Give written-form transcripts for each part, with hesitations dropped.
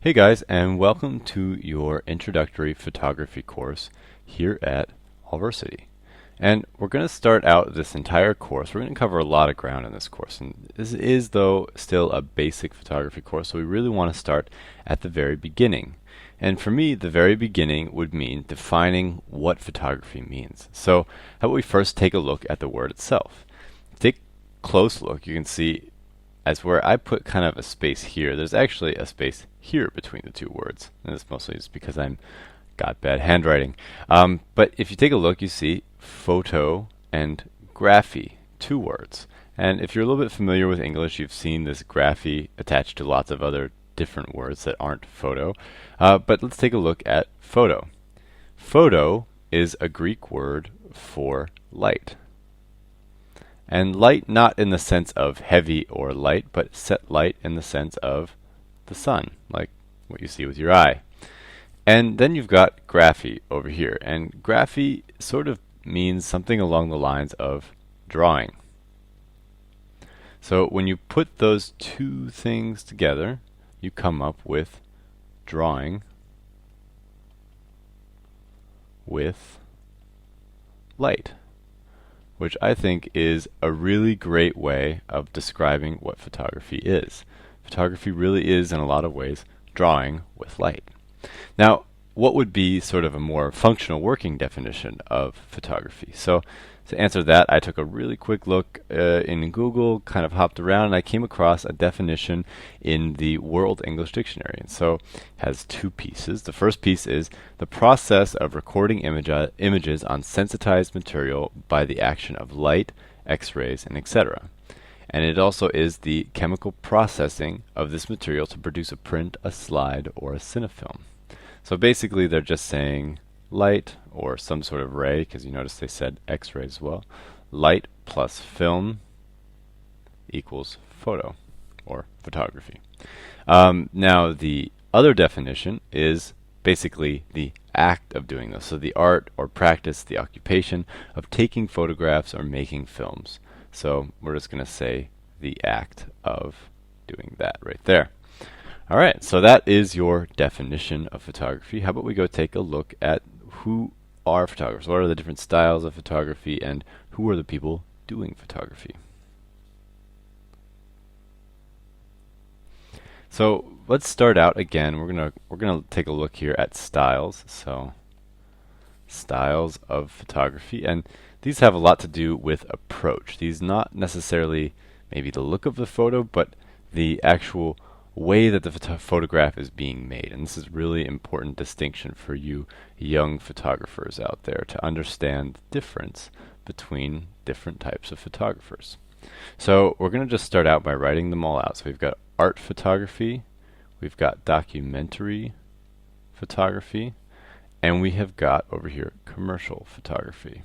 Hey guys, and welcome to your introductory photography course here at Allversity. And we're going to start out this entire course. We're going to cover a lot of ground in this course. And this is, though, still a basic photography course, so we really want to start at the very beginning. And for me, the very beginning would mean defining what photography means. So how about we first take a look at the word itself. Take a close look. You can see as where I put kind of a space here, there's actually a space here between the two words. And this mostly is because I'm got bad handwriting. But if you take a look, you see photo and graphy, two words. And if you're a little bit familiar with English, you've seen this graphy attached to lots of other different words that aren't photo. But let's take a look at photo. Photo is a Greek word for light. And light not in the sense of heavy or light, but set light in the sense of the sun, like what you see with your eye. And then you've got graphy over here. And graphy sort of means something along the lines of drawing. So when you put those two things together, you come up with drawing with light, which I think is a really great way of describing what photography is. Photography really is, in a lot of ways, drawing with light. Now, what would be sort of a more functional working definition of photography? So, to answer that, I took a really quick look in Google, kind of hopped around, and I came across a definition in the World English Dictionary. And so it has two pieces. The first piece is the process of recording images on sensitized material by the action of light, X-rays, and etc. And it also is the chemical processing of this material to produce a print, a slide, or a cinefilm. So basically they're just saying light or some sort of ray, because you notice they said X-ray as well. Light plus film equals photo or photography. Now the other definition is basically the act of doing this. So the art or practice, the occupation of taking photographs or making films. So we're just going to say the act of doing that right there. All right, so that is your definition of photography. How about we go take a look at who are photographers? What are the different styles of photography, and who are the people doing photography? So let's start out again. We're gonna take a look here at styles. So styles of photography, and these have a lot to do with approach. These not necessarily maybe the look of the photo, but the actual way that the photograph is being made. And this is really important distinction for you young photographers out there to understand the difference between different types of photographers. So we're going to just start out by writing them all out. So we've got art photography, we've got documentary photography, and we have got over here commercial photography.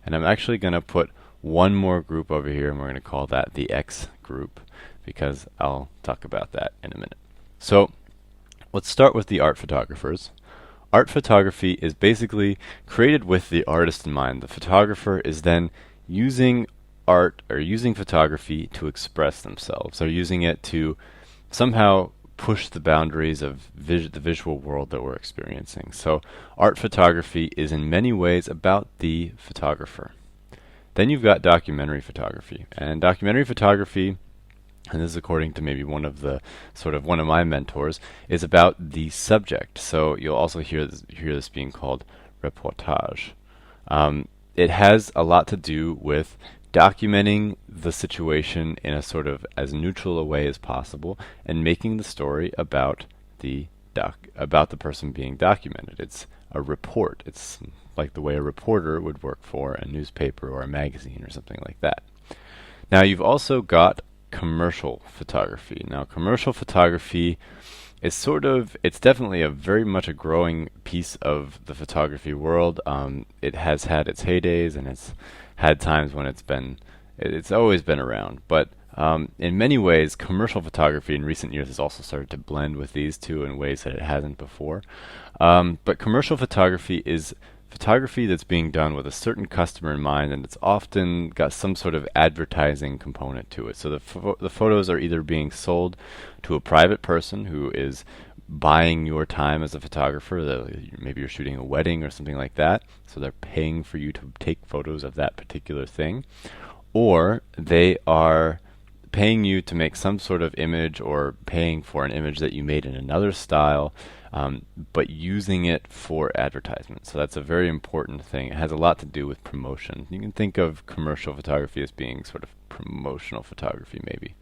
And I'm actually going to put one more group over here, and we're going to call that the X group, because I'll talk about that in a minute. So let's start with the art photographers. Art photography is basically created with the artist in mind. The photographer is then using art or using photography to express themselves. They're using it to somehow push the boundaries of the visual world that we're experiencing. So art photography is in many ways about the photographer. Then you've got documentary photography. And documentary photography, and this is according to maybe one of my mentors, is about the subject. So you'll also hear this being called reportage. It has a lot to do with documenting the situation in a sort of as neutral a way as possible and making the story about the person being documented. It's a report. It's like the way a reporter would work for a newspaper or a magazine or something like that. Now you've also got commercial photography. Now commercial photography is it's definitely a very much a growing piece of the photography world. It has had its heydays and it's had times when it's always been around. But in many ways, commercial photography in recent years has also started to blend with these two in ways that it hasn't before. But commercial photography is photography that's being done with a certain customer in mind, and it's often got some sort of advertising component to it. So the photos are either being sold to a private person who is buying your time as a photographer. Maybe you're shooting a wedding or something like that, so they're paying for you to take photos of that particular thing, or they are paying you to make some sort of image or paying for an image that you made in another style, but using it for advertisement. So that's a very important thing. It has a lot to do with promotion. You can think of commercial photography as being sort of promotional photography, maybe.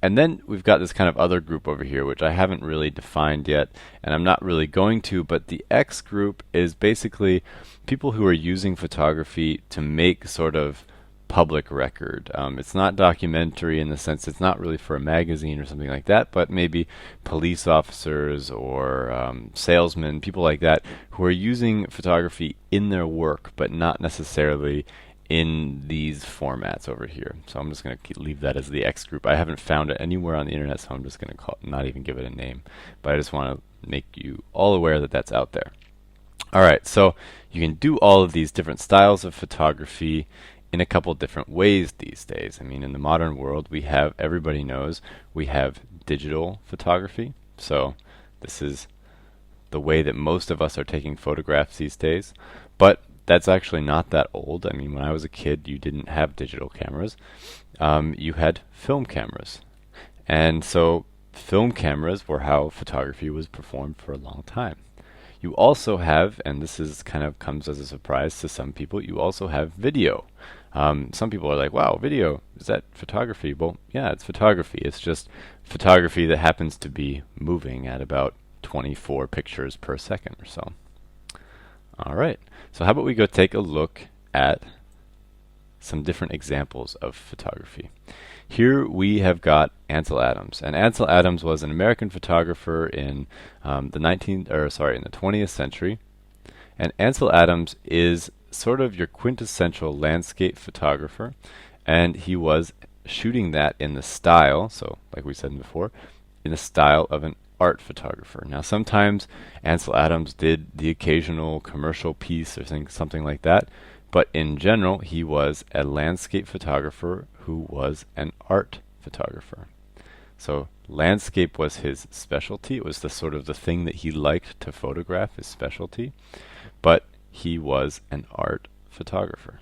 And then we've got this kind of other group over here, which I haven't really defined yet, and I'm not really going to, but the X group is basically people who are using photography to make sort of public record. It's not documentary in the sense it's not really for a magazine or something like that, but maybe police officers or salesmen, people like that, who are using photography in their work, but not necessarily in these formats over here. So I'm just going to leave that as the X group. I haven't found it anywhere on the internet, so I'm just going to not even give it a name. But I just want to make you all aware that that's out there. All right, so you can do all of these different styles of photography in a couple different ways these days. I mean, in the modern world, we have, everybody knows, we have digital photography. So this is the way that most of us are taking photographs these days. But that's actually not that old. I mean, when I was a kid, you didn't have digital cameras. You had film cameras. And so film cameras were how photography was performed for a long time. You also have, and this is kind of comes as a surprise to some people, you also have video. Some people are like, wow, video, is that photography? Well, yeah, it's photography. It's just photography that happens to be moving at about 24 pictures per second or so. All right, so how about we go take a look at some different examples of photography. Here we have got Ansel Adams, and Ansel Adams was an American photographer in the 20th century. And Ansel Adams is sort of your quintessential landscape photographer, and he was shooting that in the style, so like we said before, in the style of an art photographer. Now sometimes Ansel Adams did the occasional commercial piece or something like that, but in general he was a landscape photographer who was an art photographer. So landscape was his specialty. It was the sort of the thing that he liked to photograph, his specialty, but he was an art photographer.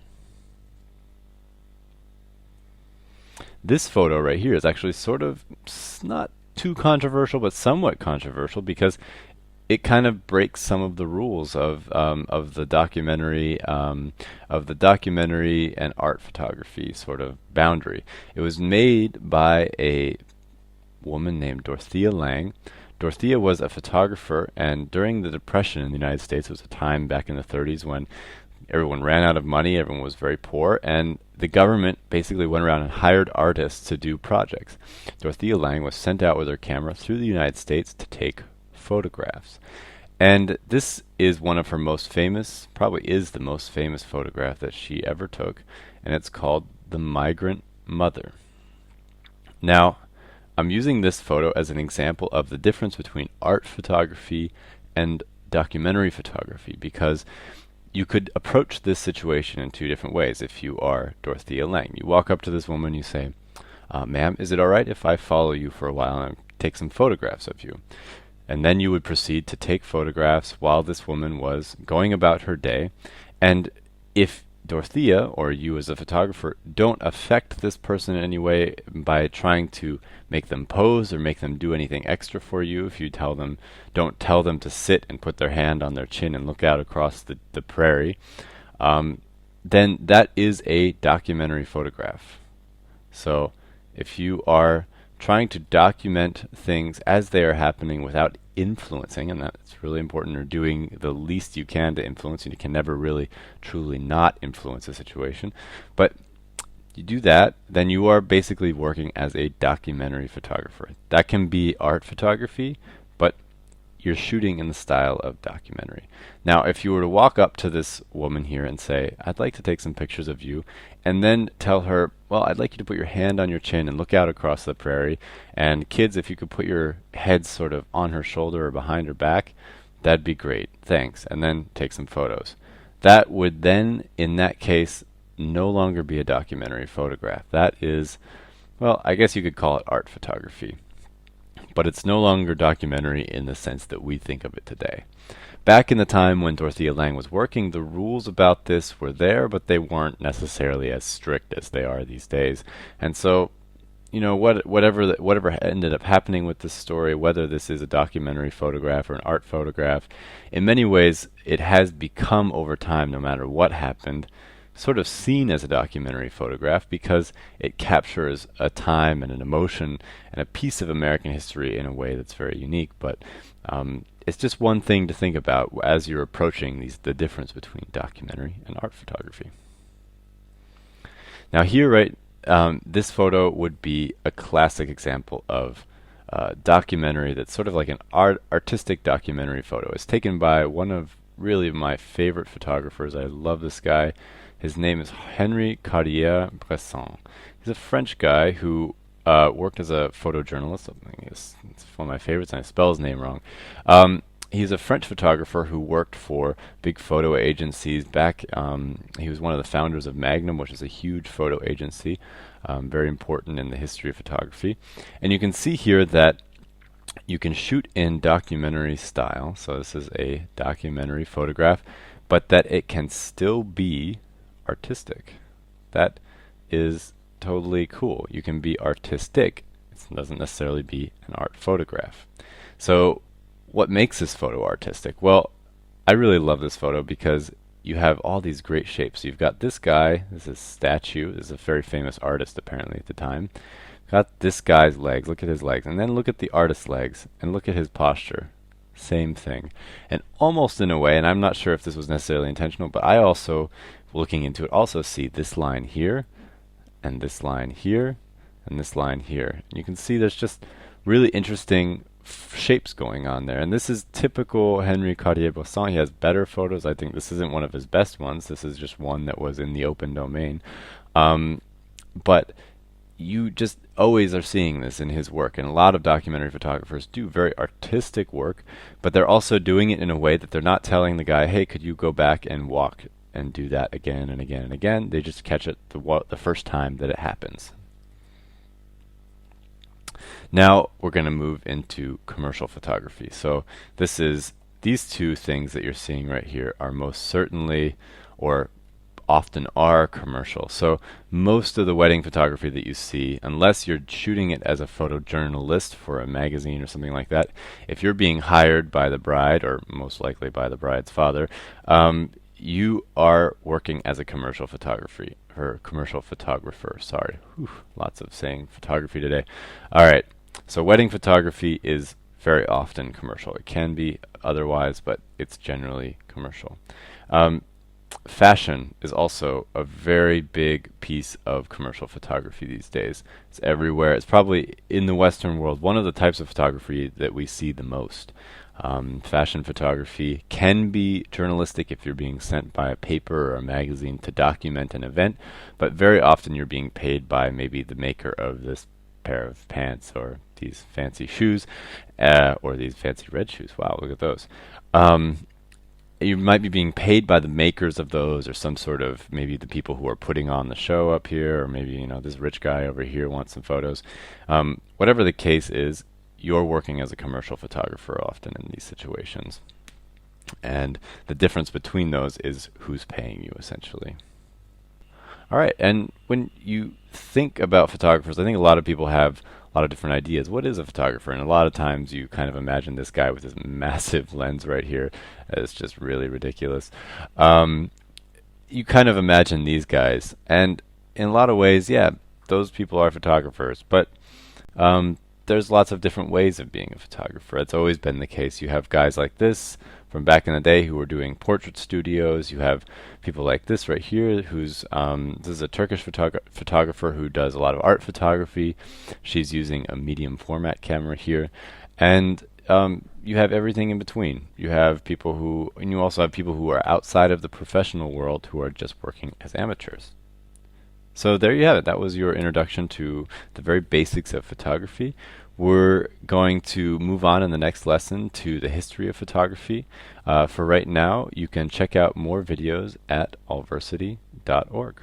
This photo right here is actually sort of not too controversial, but somewhat controversial because it kind of breaks some of the rules of the documentary and art photography sort of boundary. It was made by a woman named Dorothea Lange. Dorothea was a photographer, and during the Depression in the United States, it was a time back in the 30s when everyone ran out of money, everyone was very poor, and the government basically went around and hired artists to do projects. Dorothea Lange was sent out with her camera through the United States to take photographs. And this is one of her most famous, probably is the most famous photograph that she ever took, and it's called The Migrant Mother. Now, I'm using this photo as an example of the difference between art photography and documentary photography, because you could approach this situation in two different ways. If you are Dorothea Lange, you walk up to this woman, you say, ma'am, is it all right if I follow you for a while and take some photographs of you? And then you would proceed to take photographs while this woman was going about her day. And if Dorothea, or you as a photographer, don't affect this person in any way by trying to make them pose or make them do anything extra for you, if you don't tell them to sit and put their hand on their chin and look out across the prairie, then that is a documentary photograph. So if you are trying to document things as they are happening without influencing, and that's really important, or doing the least you can to influence, and you can never really truly not influence a situation, but you do that, then you are basically working as a documentary photographer. That can be art photography, but you're shooting in the style of documentary. Now, if you were to walk up to this woman here and say, I'd like to take some pictures of you, and then tell her, well, I'd like you to put your hand on your chin and look out across the prairie, and kids, if you could put your head sort of on her shoulder or behind her back, That'd be great. Thanks. And then take some photos. That would then, in that case, no longer be a documentary photograph. That is, well, I guess you could call it art photography. But it's no longer documentary in the sense that we think of it today. Back in the time when Dorothea Lange was working, the rules about this were there, but they weren't necessarily as strict as they are these days. And so, you know, whatever ended up happening with this story, whether this is a documentary photograph or an art photograph, in many ways it has become over time, no matter what happened, sort of seen as a documentary photograph because it captures a time and an emotion and a piece of American history in a way that's very unique. But it's just one thing to think about as you're approaching the difference between documentary and art photography. Now here, right, this photo would be a classic example of documentary that's sort of like an artistic documentary photo. It's taken by one of really my favorite photographers. I love this guy. His name is Henri Cartier-Bresson. He's a French guy who worked as a photojournalist. It's one of my favorites, and I spell his name wrong. He's a French photographer who worked for big photo agencies back. He was one of the founders of Magnum, which is a huge photo agency, very important in the history of photography. And you can see here that you can shoot in documentary style. So this is a documentary photograph, but that it can still be artistic. That is totally cool. You can be artistic. It doesn't necessarily be an art photograph. So what makes this photo artistic? Well, I really love this photo because you have all these great shapes. So you've got this guy, this is a statue, this is a very famous artist apparently at the time. Got this guy's legs, look at his legs, and then look at the artist's legs, and look at his posture. Same thing. And almost in a way, and I'm not sure if this was necessarily intentional, but I also, looking into it, also see this line here, and this line here, and this line here. And you can see there's just really interesting shapes going on there. And this is typical Henri Cartier-Bresson. He has better photos. I think this isn't one of his best ones. This is just one that was in the open domain. But you just always are seeing this in his work, and a lot of documentary photographers do very artistic work, but they're also doing it in a way that they're not telling the guy, hey, could you go back and walk and do that again and again and again. They just catch it the first time that it happens. Now we're going to move into commercial photography. So these two things that you're seeing right here are most certainly, or often are, commercial. So most of the wedding photography that you see, unless you're shooting it as a photojournalist for a magazine or something like that, if you're being hired by the bride, or most likely by the bride's father, you are working as a commercial photographer. Sorry, whew, lots of saying photography today. All right, so wedding photography is very often commercial. It can be otherwise, but it's generally commercial. Fashion is also a very big piece of commercial photography these days. It's everywhere. It's probably, in the Western world, one of the types of photography that we see the most. Fashion photography can be journalistic if you're being sent by a paper or a magazine to document an event, but very often you're being paid by maybe the maker of this pair of pants or these fancy shoes, or these fancy red shoes. Wow, look at those. You might be being paid by the makers of those, or some sort of, maybe the people who are putting on the show up here, or maybe, this rich guy over here wants some photos. Whatever the case is, you're working as a commercial photographer often in these situations. And the difference between those is who's paying you, essentially. All right, and when you think about photographers, I think a lot of people have a lot of different ideas. What is a photographer? And a lot of times you kind of imagine this guy with this massive lens right here. It's just really ridiculous. You kind of imagine these guys, and in a lot of ways, yeah, those people are photographers, but there's lots of different ways of being a photographer. It's always been the case. You have guys like this from back in the day who were doing portrait studios. You have people like this right here who's, this is a Turkish photographer who does a lot of art photography. She's using a medium format camera here. And you have everything in between. You have people who, and you also have people who are outside of the professional world who are just working as amateurs. So there you have it. That was your introduction to the very basics of photography. We're going to move on in the next lesson to the history of photography. For right now, you can check out more videos at allversity.org.